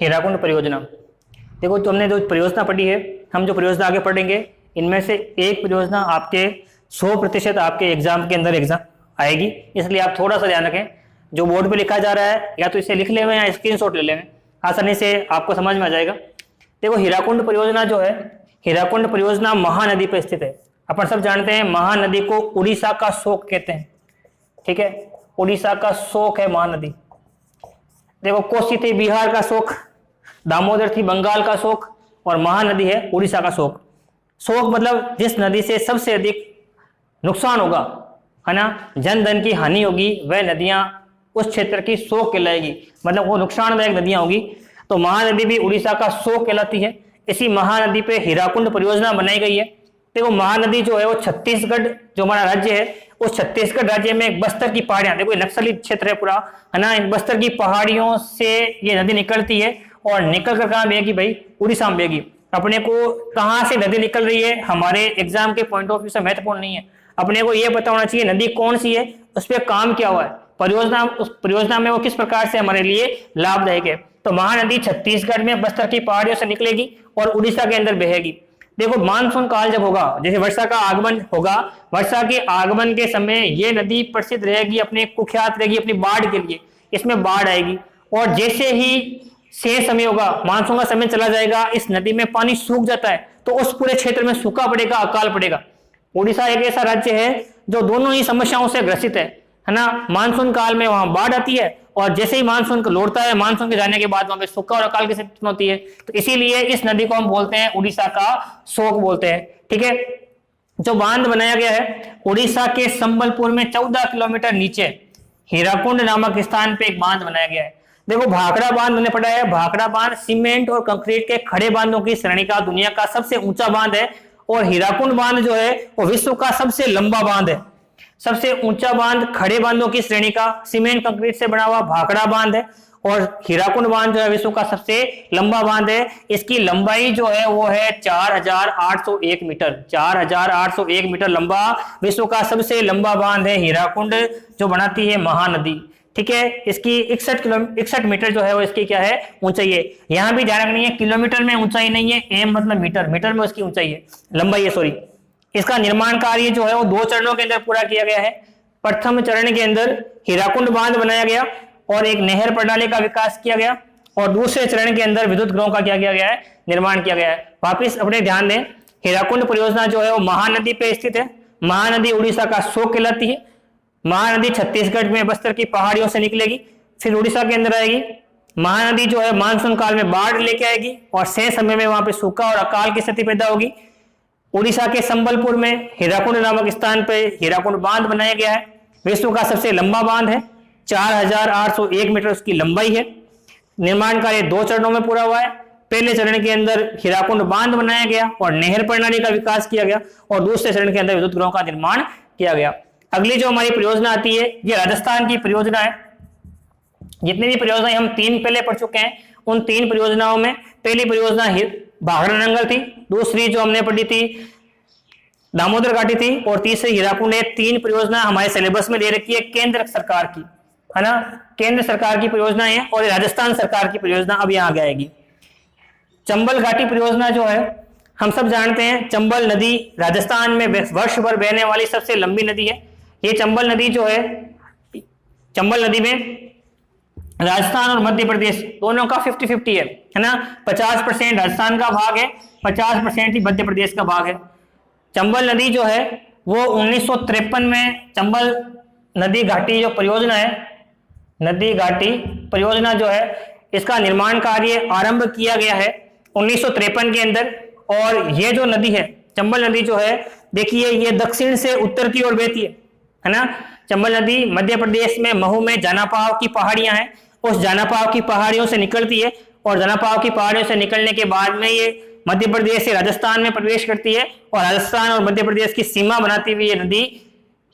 हीराकुंड परियोजना। देखो तुमने जो परियोजना पढ़ी है, हम जो परियोजना आगे पढ़ेंगे इनमें से एक परियोजना आपके 100% आपके एग्जाम के अंदर एग्जाम आएगी, इसलिए आप थोड़ा सा ध्यान रखें। जो बोर्ड पे लिखा जा रहा है या तो इसे लिख लेंगे या स्क्रीनशॉट ले लेंगे, आसानी से आपको समझ में आ जाएगा। देखो हीराकुंड परियोजना जो है, हीराकुंड परियोजना महानदी पर स्थित है। अपन सब जानते हैं महानदी को उड़ीसा का शोक कहते हैं, ठीक है, उड़ीसा का शोक है महानदी। देखो कोसी थी बिहार का शोक, दामोदर थी बंगाल का शोक, और महानदी है उड़ीसा का शोक। शोक मतलब जिस नदी से सबसे अधिक नुकसान होगा, है ना, जन धन की हानि होगी, वह नदियां उस क्षेत्र की शोक कहलाएगी, मतलब वो नुकसानदायक नदियां होगी। तो महानदी भी उड़ीसा का शोक कहलाती है। इसी महानदी पे हीराकुंड परियोजना बनाई गई है। देखो महानदी जो है वो छत्तीसगढ़ जो हमारा राज्य है, उस छत्तीसगढ़ राज्य में बस्तर की पहाड़ियां, देखो नक्सली क्षेत्र है पूरा, है ना, इन बस्तर की पहाड़ियों से ये नदी निकलती है और निकल कर कहाँ बहेगी भाई, उड़ीसा में बहेगी। अपने को कहाँ से नदी निकल रही है हमारे एग्जाम के पॉइंट ऑफ व्यू से महत्वपूर्ण नहीं है, अपने को यह पता होना चाहिए नदी कौन सी है, उस पर काम क्या हुआ है, परियोजना, उस परियोजना में वो किस प्रकार से हमारे लिए लाभदायक है। तो महानदी छत्तीसगढ़ में बस्तर की पहाड़ियों से निकलेगी और उड़ीसा के अंदर बहेगी। देखो मानसून काल जब होगा, जैसे वर्षा का आगमन होगा, वर्षा के आगमन के समय ये नदी प्रसिद्ध रहेगी, अपने कुख्यात रहेगी अपनी बाढ़ के लिए, इसमें बाढ़ आएगी। और जैसे ही शेष समय होगा, मानसून का समय चला जाएगा, इस नदी में पानी सूख जाता है, तो उस पूरे क्षेत्र में सूखा पड़ेगा, अकाल पड़ेगा। उड़ीसा एक ऐसा राज्य है जो दोनों ही समस्याओं से ग्रसित है ना। मानसून काल में वहां बाढ़ आती है और जैसे ही मानसून को लौटता है, मानसून के जाने के बाद वहां पे सूखा और अकाल की स्थिति होती है। तो इसीलिए इस नदी को हम बोलते हैं उड़ीसा का शोक बोलते हैं, ठीक है। जो बांध बनाया गया है उड़ीसा के संबलपुर में 14 किलोमीटर नीचे हीराकुंड नामक स्थान पे एक बांध बनाया गया है। देखो भाखड़ा बांध मैंने पढ़ा है, भाखड़ा बांध सीमेंट और कंक्रीट के खड़े बांधों की श्रेणी का दुनिया का सबसे ऊंचा बांध है, और हीराकुंड बांध जो है वो विश्व का सबसे लंबा बांध है। सबसे ऊंचा बांध खड़े बांधों की श्रेणी का सीमेंट कंक्रीट से बना हुआ भाखड़ा बांध है, और हीराकुंड बांध जो है विश्व का सबसे लंबा बांध है। इसकी लंबाई जो है वो है 4801 मीटर, 4801 मीटर लंबा विश्व का सबसे लंबा बांध है हीराकुंड, जो बनाती है महानदी, ठीक है। इसकी 61 मीटर जो है वो इसकी क्या है, ऊंचाई है। यहां भी ध्यान रखनी है, किलोमीटर में ऊंचाई नहीं है, एम मतलब मीटर, मीटर में उसकी ऊंचाई है, लंबाई है, सॉरी। इसका निर्माण कार्य जो है वो 2 चरणों के अंदर पूरा किया गया है। प्रथम चरण के अंदर हीराकुंड बांध बनाया गया और एक नहर प्रणाली का विकास किया गया, और दूसरे चरण के अंदर विद्युत गृहों का क्या किया गया है, निर्माण किया गया है। वापिस अपने ध्यान दें, हीराकुंड परियोजना जो है वो महानदी पे स्थित है। महानदी उड़ीसा का शोक कहलाती है। महानदी छत्तीसगढ़ में बस्तर की पहाड़ियों से निकलेगी, फिर उड़ीसा के अंदर आएगी। महानदी जो है मानसून काल में बाढ़ लेके आएगी और शेष समय में वहां पे सूखा और अकाल की स्थिति पैदा होगी। उड़ीसा के संबलपुर में हीराकुंड नामक स्थान पर हीराकुंड बांध बनाया गया है। विश्व का सबसे लंबा बांध है, 4801 मीटर उसकी लंबाई है। निर्माण कार्य 2 चरणों में पूरा हुआ है। पहले चरण के अंदर हीराकुंड बांध बनाया गया और नहर प्रणाली का विकास किया गया, और दूसरे चरण के अंदर विद्युत गृहों का निर्माण किया गया। अगली जो हमारी परियोजना आती है ये राजस्थान की परियोजना है। जितनी भी परियोजनाएं हम 3 पहले पढ़ चुके हैं, उन 3 परियोजनाओं में पहली परियोजना भाखड़ा नंगल थी, दूसरी जो हमने पढ़ी थी दामोदर घाटी थी, और तीसरी हीराकुंड है। 3 परियोजना हमारे सिलेबस में दे रखी है केंद्र सरकार की, है ना, केंद्र सरकार की परियोजना है, और राजस्थान सरकार की परियोजना अब यहाँ आगे आएगी। चंबल घाटी परियोजना जो है हम सब जानते हैं, चंबल नदी राजस्थान में वर्ष भर बहने वाली सबसे लंबी नदी है। ये चंबल नदी जो है, चंबल नदी में राजस्थान और मध्य प्रदेश दोनों का 50-50 है ना। 50% राजस्थान का भाग है, 50% ही मध्य प्रदेश का भाग है। चंबल नदी जो है वो 1953 में चंबल नदी घाटी जो परियोजना है, नदी घाटी परियोजना जो है, इसका निर्माण कार्य आरंभ किया गया है 1953 के अंदर। और ये जो नदी है चंबल नदी जो है, देखिए ये दक्षिण से उत्तर की ओर बहती है ना। चंबल नदी मध्य प्रदेश में महू में जानापाव की पहाड़ियां हैं, उस जानापाव की पहाड़ियों से निकलती है, और जानापाव की पहाड़ियों से निकलने के बाद में ये मध्य प्रदेश से राजस्थान में प्रवेश करती है, और राजस्थान और मध्य प्रदेश की सीमा बनाती हुई ये नदी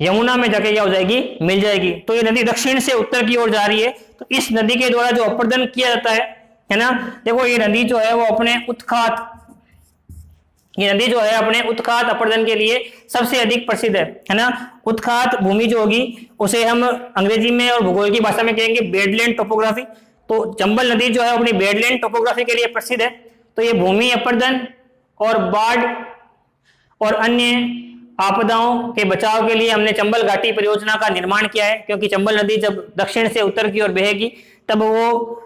यमुना में जाके क्या हो जाएगी, मिल जाएगी। तो ये नदी दक्षिण से उत्तर की ओर जा रही है। तो इस नदी के द्वारा जो अपर्दन किया जाता है ना, देखो ये नदी जो है वो अपने उत्खात, ये नदी जो है अपने उत्खात अपर्दन के लिए सबसे अधिक प्रसिद्ध है ना। उत्खात भूमि जो होगी उसे हम अंग्रेजी में और भूगोल की भाषा में कहेंगे बेडलैंड टोपोग्राफी। तो चंबल नदी जो है अपनी बेडलैंड टोपोग्राफी के लिए प्रसिद्ध है। तो ये भूमि अपर्दन और बाढ़ और अन्य आपदाओं के बचाव के लिए हमने चंबल घाटी परियोजना का निर्माण किया है, क्योंकि चंबल नदी जब दक्षिण से उत्तर की ओर बहेगी तब वो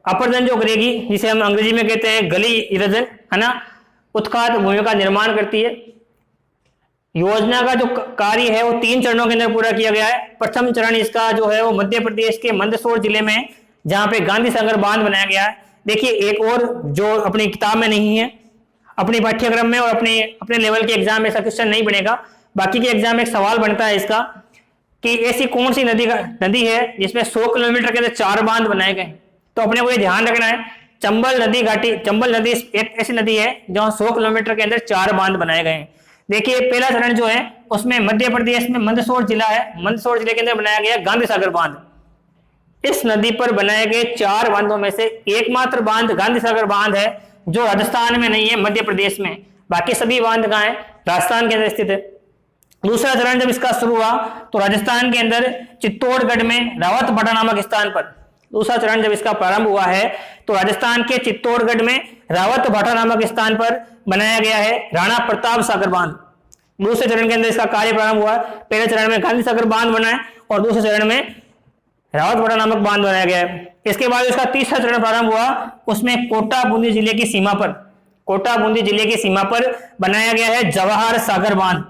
अपर्दन जो करेगी, जिसे हम अंग्रेजी में कहते हैं गली इरोजन, है ना, उत्खात भूमि का निर्माण करती है। योजना का जो कार्य है वो 3 चरणों के अंदर पूरा किया गया है। प्रथम चरण इसका जो है वो मध्य प्रदेश के मंदसौर जिले में, जहां पे गांधी सागर बांध बनाया गया है। देखिए एक और जो अपनी किताब में नहीं है, अपनी पाठ्यक्रम में और अपने लेवल के एग्जाम में ऐसा क्वेश्चन नहीं बनेगा, बाकी के एग्जाम में एक सवाल बनता है इसका कि ऐसी कौन सी नदी है जिसमें 100 किलोमीटर के अंदर 4 बांध बनाए गए। तो अपने को ये ध्यान रखना है, चंबल नदी एक ऐसी नदी है जहां 100 किलोमीटर के अंदर 4 बांध बनाए गए हैं। देखिए पहला चरण जो है उसमें मध्य प्रदेश में मंदसौर जिला है, मंदसौर जिले के अंदर बनाया गया गांधी सागर बांध। इस नदी पर बनाए गए 4 बांधों में से एकमात्र बांध गांधी सागर बांध है जो राजस्थान में नहीं है, मध्य प्रदेश में। बाकी सभी बांध कहाँ है? राजस्थान के अंदर स्थित है। दूसरा चरण जब इसका शुरू हुआ तो राजस्थान के अंदर चित्तौड़गढ़ में रावत भाटा नामक स्थान पर, दूसरा चरण जब इसका प्रारंभ हुआ है तो राजस्थान के चित्तौड़गढ़ में रावत भाटा नामक स्थान पर बनाया गया है राणा प्रताप सागर बांध। दूसरे चरण के अंदर इसका कार्य प्रारंभ हुआ। पहले चरण में गांधी सागर बांध बना है और दूसरे चरण में रावत भाटा नामक बांध बनाया गया है। इसके बाद इसका तीसरा चरण प्रारंभ हुआ, उसमें कोटा बूंदी जिले की सीमा पर बनाया गया है जवाहर सागर बांध।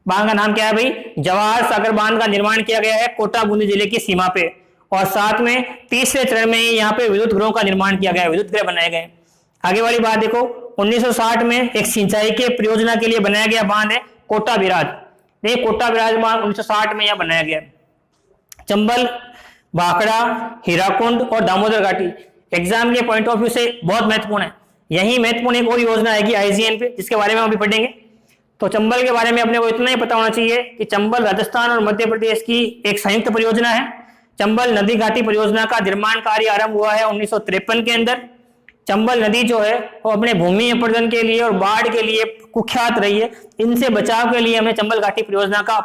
बांध का नाम क्या है भाई? जवाहर सागर बांध का निर्माण किया गया है कोटा बूंदी जिले की सीमा पे। और साथ में तीसरे चरण में यहाँ पे विद्युत गृहों का निर्माण किया गया, विद्युत गृह बनाए गए। आगे वाली बात देखो, 1960 में एक सिंचाई के परियोजना के लिए बनाया गया बांध है कोटा बिराज। देखिए कोटा बिराज बांध 1960 में यह बनाया गया। चंबल, भाखड़ा, हीराकुंड और दामोदर घाटी एग्जाम के पॉइंट ऑफ व्यू से बहुत महत्वपूर्ण है। यही महत्वपूर्ण एक और योजना आएगी आईजीएन पे, जिसके बारे में हम अभी पढ़ेंगे। तो चंबल के बारे में अपने को इतना ही पता होना चाहिए कि चंबल राजस्थान और मध्य प्रदेश की एक संयुक्त परियोजना है। चंबल नदी घाटी परियोजना का निर्माण कार्य आरंभ हुआ है 1953 के अंदर। चंबल नदी जो है वो अपने भूमि अपर्दन के लिए और बाढ़ के लिए कुख्यात रही है। इनसे बचाव के लिए हमने चंबल घाटी परियोजना का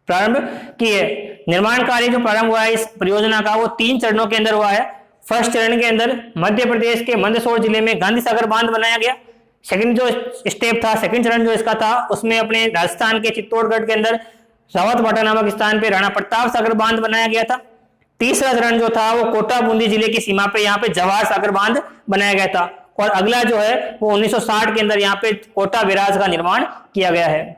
प्रारंभ किए। निर्माण कार्य जो प्रारंभ हुआ है इस परियोजना का वो 3 चरणों के अंदर हुआ है। फर्स्ट चरण के अंदर मध्य प्रदेश के मंदसौर जिले में गांधी सागर बांध बनाया गया। सेकंड जो स्टेप था, सेकंड चरण जो इसका था, उसमें अपने राजस्थान के चित्तौड़गढ़ के अंदर रावत भाटा नामक स्थान पे राणा प्रताप सागर बांध बनाया गया था। तीसरा चरण जो था वो कोटा बूंदी जिले की सीमा पे यहाँ पे जवाहर सागर बांध बनाया गया था। और अगला जो है वो 1960 के अंदर यहाँ पे कोटा बिराज का निर्माण किया गया है।